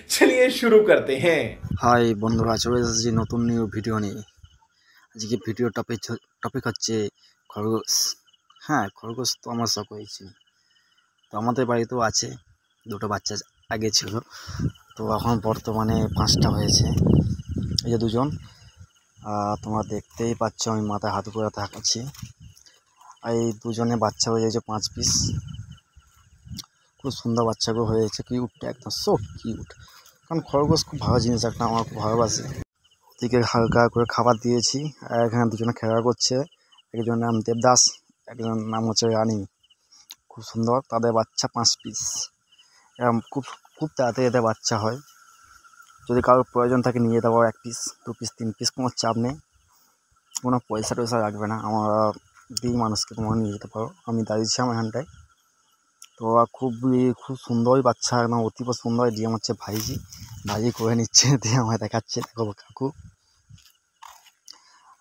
चलिए शुरू करते हैं। হাই বন্ধুরা, চলে এসেছি নতুন নিউ ভিডিও নিয়ে। আজকে ভিডিও টপিক হচ্ছে খরগোশ। হ্যাঁ, খরগোশ তো আমার শখ হয়েছে। তো আমাদের বাড়িতেও আছে, দুটো বাচ্চা আগে ছিল, তো এখন বর্তমানে 5টা হয়েছে। এই যে দুজন, তোমরা দেখতেই পাচ্ছ আমি মাথায় হাত করে থাকাচ্ছি। আর এই দুজনে বাচ্চা হয়ে যাচ্ছে 5 পিস। খুব সুন্দর বাচ্চাগুলো হয়েছে, কিউট, একদম সো কিউট। কারণ খরগোশ খুব ভালো জিনিস একটা, আমার খুব ভালোবাসে। ওদিকে হালকা করে খাবার দিয়েছি, আর এখানে দুজনে খেলা করছে। একজনের নাম দেবদাস, একজনের নাম হচ্ছে রানী। খুব সুন্দর, তাদের বাচ্চা 5 পিস। এরকম খুব খুব তাড়াতাড়ি এদের বাচ্চা হয়। যদি কারোর প্রয়োজন থাকে নিয়ে যেতে পারো, 1 পিস 2 পিস 3 পিস, কোনো চাপ নেই, কোনো পয়সা টয়সা লাগবে না। আমরা দিই মানুষকে, তোমরা নিয়ে যেতে পারো, আমি দাঁড়িয়েছিলাম এখানটায়। তো খুব সুন্দরই বাচ্চা, একদম অতীব সুন্দর। দিয়ে হচ্ছে ভাইজি, ভাইজি করে নিচ্ছে, দিয়ে আমায় দেখাচ্ছে, দেখো কাকু।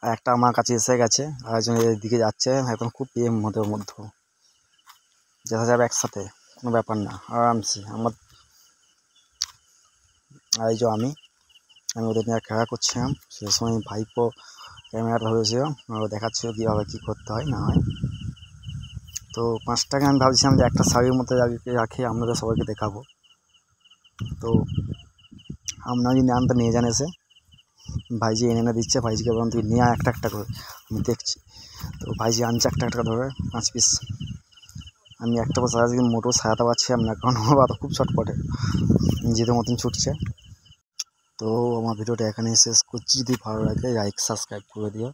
আর একটা আমার কাছে এসে গেছে, আর একজন এদিকে যাচ্ছে, এখন খুব প্রেম মধ্যে যেতে যাবে একসাথে, কোনো ব্যাপার না, আরামসে। আর এই যে আমি ওদের নিয়ে খেলা করছিলাম, সেই সময় ভাইপো ক্যামেরাটা ধরেছিল, দেখাচ্ছিল কীভাবে কী করতে হয় না হয়। তো 5টাকে আমি ভাবছিলাম যে একটা শাড়ির মধ্যে রাখি, আপনাদের সবাইকে দেখাবো। তো আপনারা যদি নেন তো নিয়ে যান এসে, ভাইজি এনে দিচ্ছে। ভাইজিকে বললাম তুই নিয়ে একটা একটা করে, আমি দেখছি। তো ভাইজি আনছে একটা একটা ধরে 5 পিস। আমি একটা বছর আজকে মোটেও সারাতে পারছিলাম না, কারণ আমার বাবা খুব ছটপটে, নিজেদের মতন ছুটছে। তো আমার ভিডিওটা এখানেই শেষ করছি। যদি ভালো লাগে লাইক সাবস্ক্রাইব করে দিও।